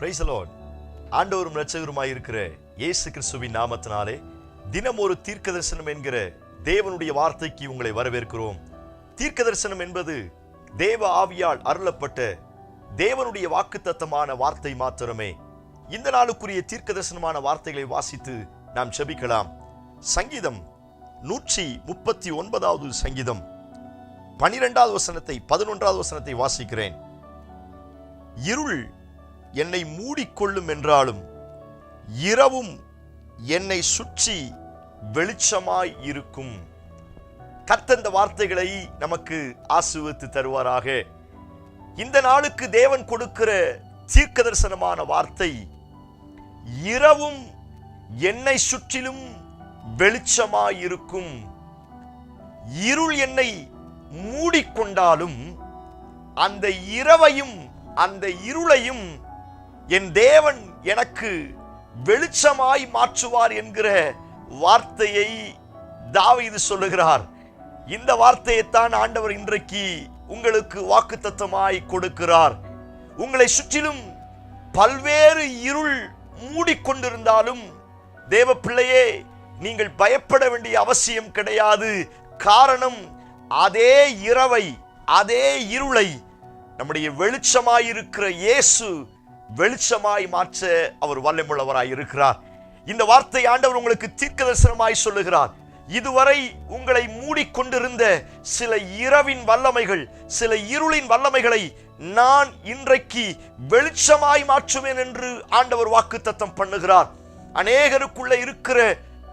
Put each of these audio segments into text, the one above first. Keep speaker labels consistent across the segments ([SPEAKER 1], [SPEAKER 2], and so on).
[SPEAKER 1] Price the Lord. ஆண்டவரும் இரட்சகருமாய் இருக்கிற இயேசு கிறிஸ்துவின் நாமத்தினாலே தினம் ஒரு தீர்க்க தரிசனம் என்கிற தேவனுடைய வார்த்தைக்கு உங்களை வரவேற்கிறோம். தீர்க்க தரிசனம் என்பது தேவ ஆவியால் அருளப்பட்ட தேவனுடைய வாக்குத்தத்தமான வார்த்தை மாத்திரமே. இந்த நாளுக்குரிய தீர்க்க தரிசனமான வார்த்தைகளை வாசித்து நாம் ஜெபிக்கலாம். சங்கீதம் 139வது சங்கீதம் 12வது வசனத்தை 11வது வசனத்தை வாசிக்கிறேன். இருள் என்னை மூடிக்கொள்ளும் என்றாலும் இரவும் என்னை சுற்றி வெளிச்சமாய் இருக்கும். கர்த்தர் இந்த வார்த்தைகளை நமக்கு ஆசீர்வதித்து தருவாராக. இந்த நாளுக்கு தேவன் கொடுக்கிற தீர்க்க தரிசனமான வார்த்தை, இரவும் என்னை சுற்றிலும் வெளிச்சமாய் இருக்கும். இருள் என்னை மூடிக்கொண்டாலும் அந்த இரவையும் அந்த இருளையும் என் தேவன் எனக்கு வெளிச்சமாய் மாற்றுவார் என்கிற வார்த்தையை தாவீது சொல்லுகிறார். இந்த வார்த்தையைத்தான் ஆண்டவர் இன்றைக்கு உங்களுக்கு வாக்குத்தத்தமாய் கொடுக்கிறார். உங்களை சுற்றிலும் பல்வேறு இருள் மூடிக்கொண்டிருந்தாலும் தேவ பிள்ளையே, நீங்கள் பயப்பட வேண்டிய அவசியம் கிடையாது. காரணம், அதே இரவை அதே இருளை நம்முடைய வெளிச்சமாயிருக்கிற இயேசு வெளிச்சமாய் மாற்ற அவர் வல்லமையுள்ளவராய் இருக்கிறார். இந்த வார்த்தை ஆண்டவர் உங்களுக்கு தீர்க்க தரிசனமாய் சொல்லுகிறார். இதுவரை உங்களை மூடிக்கொண்டிருந்த சில இரவின் வல்லமைகள், சில இருளின் வல்லமைகளை நான் இன்றைக்கு வெளிச்சமாய் மாற்றுவேன் என்று ஆண்டவர் வாக்குத்தத்தம் பண்ணுகிறார். அநேகருக்குள்ள இருக்கிற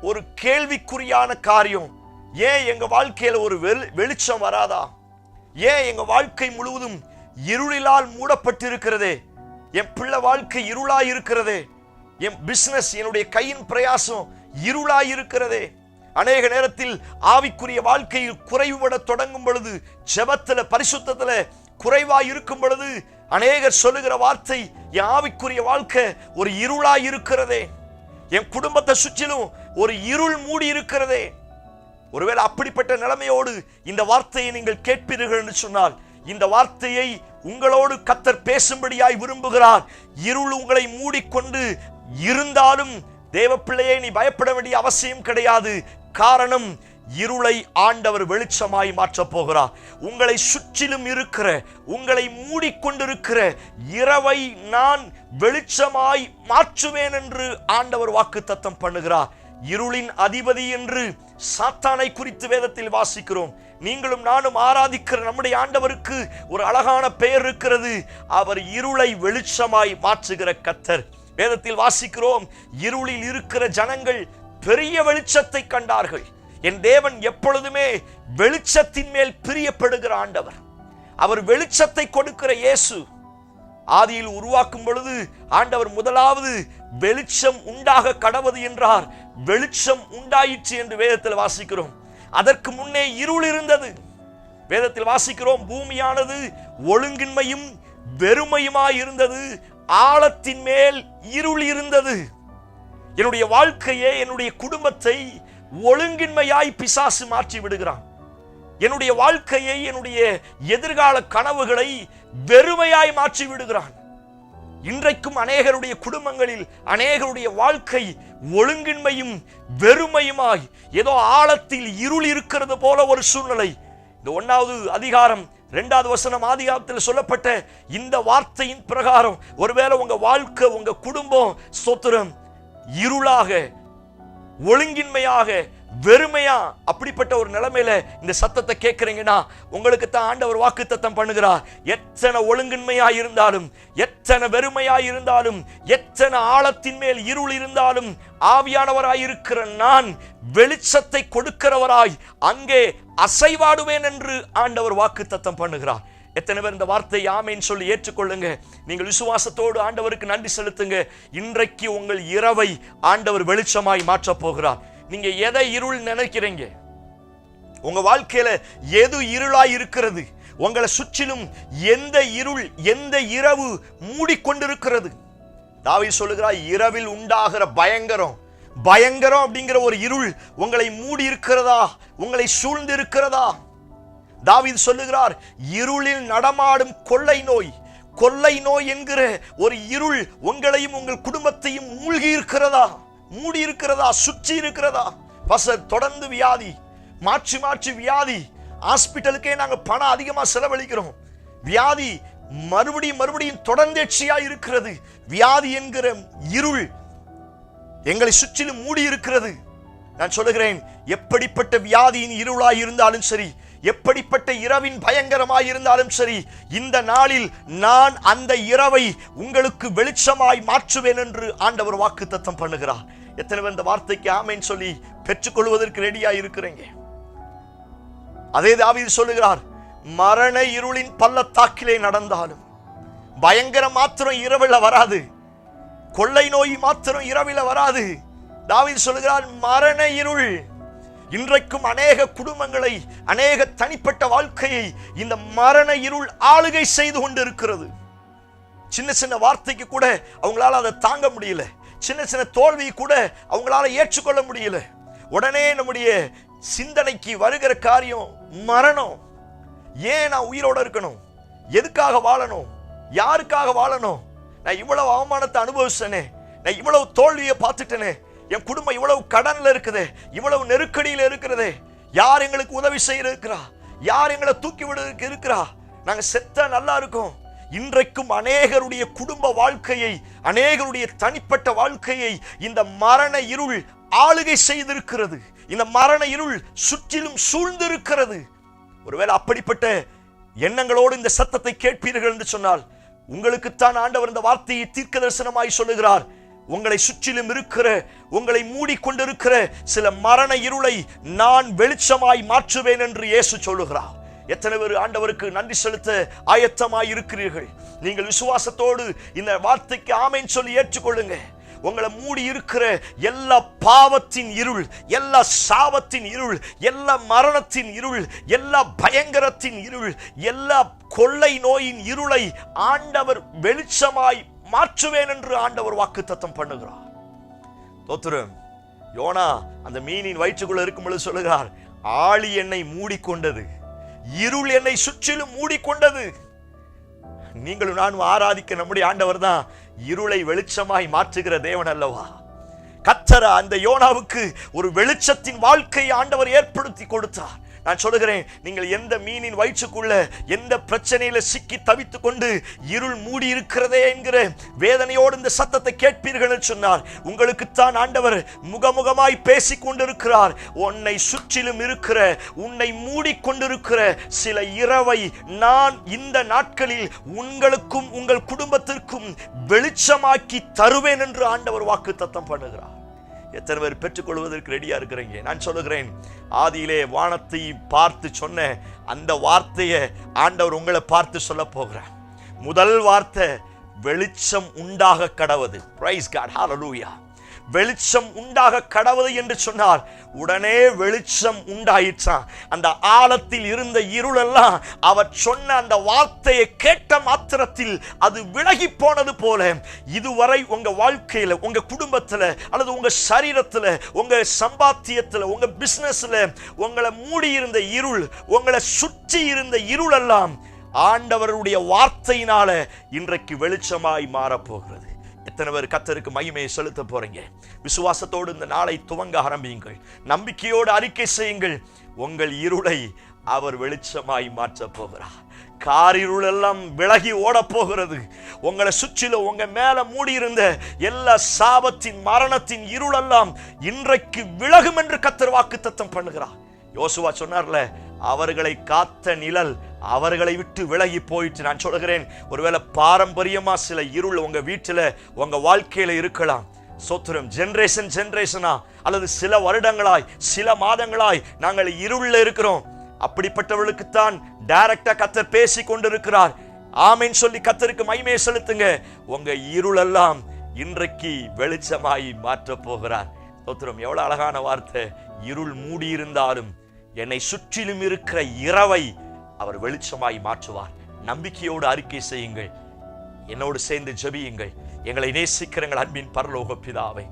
[SPEAKER 1] ஒரு கேள்விக்குறியான காரியம், ஏன் எங்க வாழ்க்கையில ஒரு வெளிச்சம் வராதா? ஏன் எங்க வாழ்க்கை முழுவதும் இருளிலால் மூடப்பட்டிருக்கிறதே? என் பிள்ளை வாழ்க்கை இருளாய் இருக்கிறதே, என் பிசினஸ், என்னுடைய கையின் பிரயாசம் இருளாய் இருக்கிறதே. அநேக நேரத்தில் ஆவிக்குரிய வாழ்க்கையில் குறைவுபட தொடங்கும் பொழுது, ஜெபத்துல பரிசுத்தத்துல குறைவாய் இருக்கும் பொழுது அநேகர் சொல்லுகிற வார்த்தை, என் ஆவிக்குரிய வாழ்க்கை ஒரு இருளாய் இருக்கிறதே, என் குடும்பத்தை சுற்றிலும் ஒரு இருள் மூடி இருக்கிறதே. ஒருவேளை அப்படிப்பட்ட நிலைமையோடு இந்த வார்த்தையை நீங்கள் கேட்பீர்கள் என்று சொன்னால், இந்த வார்த்தையை உங்களோடு கர்த்தர் பேசும்படியாய் விரும்புகிறார். இருள் உங்களை மூடிக்கொண்டு இருந்தாலும் தேவ பிள்ளையை, நீ பயப்பட வேண்டிய அவசியம் கிடையாது. காரணம், இருளை ஆண்டவர் வெளிச்சமாய் மாற்றப் போகிறார். உங்களை சுற்றிலும் இருக்கிற, உங்களை மூடிக்கொண்டிருக்கிற இரவை நான் வெளிச்சமாய் மாற்றுவேன் என்று ஆண்டவர் வாக்குத்தத்தம் பண்ணுகிறார். இருளின் அதிபதி என்று சாத்தானை குறித்து வேதத்தில் வாசிக்கிறோம். நீங்களும் நானும் ஆராதிக்கிற நம்முடைய ஆண்டவருக்கு ஒரு அழகான பெயர் இருக்கிறது. அவர் இருளை வெளிச்சமாய் மாற்றுகிற கர்த்தர். வேதத்தில் வாசிக்கிறோம், இருளில் இருக்கிற ஜனங்கள் பெரிய வெளிச்சத்தை கண்டார்கள். என் தேவன் எப்பொழுதுமே வெளிச்சத்தின் மேல் பிரியப்படுகிற ஆண்டவர். அவர் வெளிச்சத்தை கொடுக்கிற இயேசு. ஆதியில் உருவாக்கும் பொழுது ஆண்டவர் முதலாவது வெளிச்சம் உண்டாக கடவது என்றார். வெளிச்சம் உண்டாயிற்று என்று வேதத்தில் வாசிக்கிறோம். அதற்கு முன்னே இருள் இருந்தது. வேதத்தில் வாசிக்கிறோம், பூமியானது ஒழுங்கின்மையும் வெறுமையுமாய் இருந்தது, ஆழத்தின் மேல் இருள் இருந்தது. என்னுடைய வாழ்க்கையை, என்னுடைய குடும்பத்தை ஒழுங்கின்மையாய் பிசாசு மாற்றி விடுகிறான். என்னுடைய வாழ்க்கையை, என்னுடைய எதிர்கால கனவுகளை வெறுமையாய் மாற்றி விடுகிறான். இன்றைக்கும் அநேகருடைய குடும்பங்களில் அநேகருடைய வாழ்க்கை ஒழுங்கின்மையும் வெறுமையுமாய், ஏதோ ஆழத்தில் இருள் இருக்கிறது போல ஒரு சூழ்நிலை. இந்த 1வது அதிகாரம் 2வது வசனம் ஆதிகாரத்தில் சொல்லப்பட்ட இந்த வார்த்தையின் பிரகாரம் ஒருவேளை உங்க வாழ்க்கை, உங்க குடும்பம் ஸ்தோத்திரம் இருளாக, ஒழுங்கின்மையாக, வெறுமையா அப்படிப்பட்ட ஒரு நிலைமையில இந்த சத்தத்தை கேட்கிறீங்கன்னா, உங்களுக்கு தான் ஆண்டவர் வாக்குத்தத்தம் பண்ணுகிறார். எத்தனை ஒழுங்கின்மையா இருந்தாலும், எத்தனை வெறுமையா இருந்தாலும், எத்தனை ஆழத்தின் மேல் இருள் இருந்தாலும், ஆவியானவராய் இருக்கிற நான் வெளிச்சத்தை கொடுக்கிறவராய் அங்கே அசைவாடுவேன் என்று ஆண்டவர் வாக்குத்தத்தம் பண்ணுகிறார். எத்தனை பேர் இந்த வார்த்தை ஆமென் சொல்லி ஏற்றுக்கொள்ளுங்க. நீங்கள் விசுவாசத்தோடு ஆண்டவருக்கு நன்றி செலுத்துங்க. இன்றைக்கு உங்கள் இரவை ஆண்டவர் வெளிச்சமாய் மாற்றப் போகிறார். நீங்க எதை இருள் நினைக்கிறீங்க? உங்க வாழ்க்கையில எது இருளாய் இருக்கிறது? உங்களை சுற்றிலும் எந்த இருள், எந்த இரவு மூடிக்கொண்டிருக்கிறது? தாவீது சொல்லுகிறார், இரவில் உண்டாகிற பயங்கரம் அப்படிங்கிற ஒரு இருள் உங்களை மூடி இருக்கிறதா? உங்களை சூழ்ந்து இருக்கிறதா? தாவீது சொல்லுகிறார், இருளில் நடமாடும் கொள்ளை நோய், கொள்ளை நோய் என்கிற ஒரு இருள் உங்களையும் உங்கள் குடும்பத்தையும் மூழ்கி இருக்கிறதா, மூடி இருக்கிறதா, சுற்றி இருக்கிறதா? பாஸ்டர், தொடர்ந்து வியாதி, மாற்றி மாற்றி வியாதி, ஹாஸ்பிட்டலுக்கே நாங்க பணம் அதிகமா செலவழிக்கிறோம், வியாதி மறுபடியும் தொடர்ந்தேர்ச்சியா இருக்கிறது. வியாதி என்கிற இருள் எங்களை சுற்றிலும் மூடி இருக்கிறது. நான் சொல்லுகிறேன், எப்படிப்பட்ட வியாதியின் இருளாய் இருந்தாலும் சரி, எப்படிப்பட்ட இரவின் பயங்கரமாய் இருந்தாலும் சரி, இந்த நாளில் நான் அந்த இரவை உங்களுக்கு வெளிச்சமாய் மாற்றுவேன் என்று ஆண்டவர் வாக்குத்தத்தம் பண்ணுகிறார். எத்தனை பேர் இந்த வார்த்தைக்கு ஆமென் சொல்லி பெற்றுக்கொள்வதற்கு ரெடியா இருக்கிறீங்க? அதே தாவீது சொல்லுகிறார், மரண இருளின் பள்ளத்தாக்கிலே நடந்தாலும் பயங்கரம் மாத்திரம் இரவில வராது, கொள்ளை நோய் மாத்திரம் இரவில வராது. தாவீது சொல்லுகிறார், மரண இருள் இன்றைக்கும் அநேக குடும்பங்களை, அநேக தனிப்பட்ட வாழ்க்கையை இந்த மரண இருள் ஆளுகை செய்து கொண்டு இருக்கிறது. சின்ன சின்ன வார்த்தைக்கு கூட அவங்களால அதை தாங்க முடியல, சின்ன சின்ன தோல்வி கூட அவங்களால ஏற்றுக்கொள்ள முடியல. உடனே நம்முடைய சிந்தனைக்கு வருகிற காரியம் மரணம். ஏன் நான் உயிரோட இருக்கணும்? எதுக்காக வாழணும்? யாருக்காக வாழணும்? நான் இவ்வளவு அவமானத்தை அனுபவிச்சனே, நான் இவ்வளவு தோல்வியை பார்த்துட்டேனே, என் குடும்பம் இவ்வளவு கடன்ல இருக்குதே, இவ்வளவு நெருக்கடியில் இருக்கிறதே, யார் எங்களுக்கு உதவி செய்ய இருக்கிறா? யார் எங்களை தூக்கி விட இருக்கிறா? நாங்க செத்தா நல்லா இருக்கோம். இன்றைக்கும் அநேகருடைய குடும்ப வாழ்க்கையை, அநேகருடைய தனிப்பட்ட வாழ்க்கையை இந்த மரண இருள் ஆளுகை செய்திருக்கிறது. இந்த மரண இருள் சுற்றிலும் சூழ்ந்திருக்கிறது. ஒருவேளை அப்படிப்பட்ட எண்ணங்களோடு இந்த சத்தத்தை கேட்பீர்கள் என்று சொன்னால், உங்களுக்குத்தான் ஆண்டவர் இந்த வார்த்தையை தீர்க்க தரிசனமாய் சொல்லுகிறார். உங்களை சுற்றிலும் இருக்கிற, உங்களை மூடிக்கொண்டிருக்கிற சில மரண இருளை நான் வெளிச்சமாய் மாற்றுவேன் என்று இயேசு சொல்லுகிறார். எத்தனை பேர் ஆண்டவருக்கு நன்றி செலுத்த ஆயத்தமாய் இருக்கிறீர்கள்? நீங்கள் விசுவாசத்தோடு இந்த வார்த்தைக்கு ஆமென் சொல்லி ஏற்றுக்கொள்ளுங்க. உங்களை மூடி இருக்கிற எல்லா பாவத்தின் இருள், எல்லா சாபத்தின் இருள், எல்லா மரணத்தின் இருள், எல்லா பயங்கரத்தின் இருள், எல்லா கொள்ளை நோயின் இருளை ஆண்டவர் வெளிச்சமாய் மாற்றுவேன் என்று ஆண்டவர் வாக்குத்தத்தம் பண்ணுகிறார். தோத்திரம். யோனா அந்த மீனின் வயிற்றுக்குள்ள இருக்கும் பொழுது சொல்லுகிறார், ஆழி என்னை மூடிக்கொண்டது, இருள் என்னை சுற்றிலும் மூடிக்கொண்டது. நீங்களும் நானும் ஆராதிக்க நம்முடைய ஆண்டவர் தான் இருளை வெளிச்சமாய் மாற்றுகிற தேவன் அல்லவா? கர்த்தர் அந்த யோனாவுக்கு ஒரு வெளிச்சத்தின் வாழ்க்கையை ஆண்டவர் ஏற்படுத்தி கொடுத்தார். நான் சொல்லுகிறேன், நீங்கள் எந்த மீனின் வயிற்றுக்குள்ள எந்த பிரச்சனையில சிக்கி தவித்துக் கொண்டு இருள் மூடி இருக்கிறதே என்கிற வேதனையோடு இந்த சத்தத்தை கேட்பீர்கள் சொன்னார், உங்களுக்குத்தான் ஆண்டவர் முகமுகமாய் பேசிக் கொண்டிருக்கிறார். உன்னை சுற்றிலும் இருக்கிற, உன்னை மூடிக்கொண்டிருக்கிற சில இரவை நான் இந்த நாட்களில் உங்களுக்கும் உங்கள் குடும்பத்திற்கும் வெளிச்சமாக்கி தருவேன் என்று ஆண்டவர் வாக்குத்தத்தம் பண்ணுகிறார். எத்தனை பேர் பெற்றுக்கொள்வதற்கு ரெடியா இருக்கிறீங்க? நான் சொல்லுகிறேன், ஆதியிலே வானத்தை பார்த்து சொன்ன அந்த வார்த்தையை ஆண்டவர் உங்களை பார்த்து சொல்ல போகிறார். முதல் வார்த்தை, வெளிச்சம் உண்டாக கடவது. பிரைஸ் காட், ஹல்லேலூயா. வெளிச்சம் உண்டாக கடவுது என்று சொன்னார். உடனே வெளிச்சம் உண்டாயிற்றான். அந்த ஆழத்தில் இருந்த இருளெல்லாம் அவர் சொன்ன அந்த வார்த்தையை கேட்ட மாத்திரத்தில் அது விலகி போனது போல, இதுவரை உங்க வாழ்க்கையில, உங்க குடும்பத்துல, அல்லது உங்க சரீரத்துல, உங்க சம்பாத்தியத்துல, உங்க பிசினஸ்ல உங்களை மூடி இருந்த இருள், உங்களை சுற்றி இருந்த இருள் எல்லாம் ஆண்டவருடைய வார்த்தையினால இன்றைக்கு வெளிச்சமாய் மாறப்போகிறது. எத்தனை பேர் கர்த்தருக்கு மகிமையை செலுத்த போறீங்க? விசுவாசத்தோடு இந்த நாளை துவங்க ஆரம்பியுங்கள். நம்பிக்கையோடு அறிக்கை செய்யுங்கள், உங்கள் இருளை அவர் வெளிச்சமாய் மாற்ற போகிறார். காரிருள் எல்லாம் விலகி ஓட போகிறது. உங்களை சுற்றிலும் உங்க மேல மூடி இருந்த எல்லா சாபத்தின் மரணத்தின் இருளெல்லாம் இன்றைக்கு விலகும் என்று கர்த்தர் வாக்குத்தத்தம் பண்ணுகிறார். யோசுவா சொன்னார்ல, அவர்களை காத்த நிழல் அவர்களை விட்டு விலகி போயிட்டு. நான் சொல்கிறேன், ஒருவேளை பாரம்பரியமா சில இருள் உங்க வீட்டில, உங்க வாழ்க்கையில இருக்கலாம். சோத்திரம். ஜெனரேஷனா அல்லது சில வருடங்களாய், சில மாதங்களாய் நாங்கள் இருள்ல இருக்கிறோம். அப்படிப்பட்டவர்களுக்குத்தான் டைரக்டா கர்த்தர் பேசி கொண்டிருக்கிறார். ஆமென் சொல்லி கர்த்தருக்கு மகிமையை செலுத்துங்க. உங்க இருளெல்லாம் இன்றைக்கு வெளிச்சமாய் மாற்ற போகிறார். சோத்திரம். எவ்வளவு அழகான வார்த்தை. இருள் மூடி இருந்தாலும் என்னை சுற்றிலும் இருக்கிற இரவை அவர் வெளிச்சமாய் மாற்றுவார். நம்பிக்கையோடு அறிக்கை செய்யுங்கள். என்னோடு சேர்ந்து ஜெபியுங்கள். எங்களை நேசிக்கிற எங்கள் அன்பின் பரலோக பிதாவே,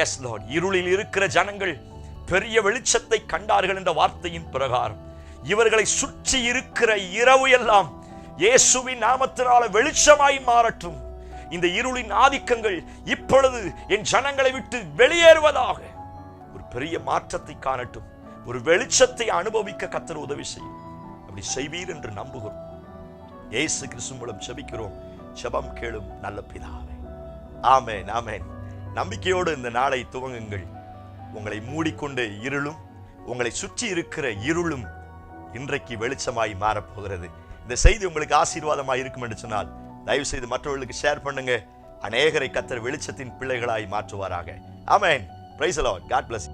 [SPEAKER 1] எஸ் லார்ட், இருளில் இருக்கிற ஜனங்கள் பெரிய வெளிச்சத்தை கண்டார்கள் என்ற வார்த்தையின் பிரகாரம் இவர்களை சுற்றி இருக்கிற இரவு எல்லாம் இயேசுவின் நாமத்தினால வெளிச்சமாய் மாறட்டும். இந்த இருளின் ஆதிக்கங்கள் இப்பொழுது என் ஜனங்களை விட்டு வெளியேறுவதாக. ஒரு பெரிய மாற்றத்தை காணட்டும். ஒரு வெளிச்சத்தை அனுபவிக்க கர்த்தர் உதவி செய்யும். அப்படி செய்வீர் என்று நம்புகிறோம். இயேசு கிறிஸ்து மூலம் ஜெபிக்கிறோம். ஜெபம் கேளும் நல்ல பிதாவே. ஆமென், ஆமென். நம்பிக்கையோடு இந்த நாளை துவங்குங்கள். உங்களை மூடிக்கொண்ட இருளும், உங்களை சுற்றி இருக்கிற இருளும் இன்றைக்கு வெளிச்சமாய் மாறப்போகிறது. இந்த செய்தி உங்களுக்கு ஆசீர்வாதமாய் இருக்கும் என்று சொன்னால் தயவு செய்து மற்றவர்களுக்கு ஷேர் பண்ணுங்க. அநேகரை கர்த்தர் வெளிச்சத்தின் பிள்ளைகளாய் மாற்றுவாராக. Amen. Praise the Lord. God plus.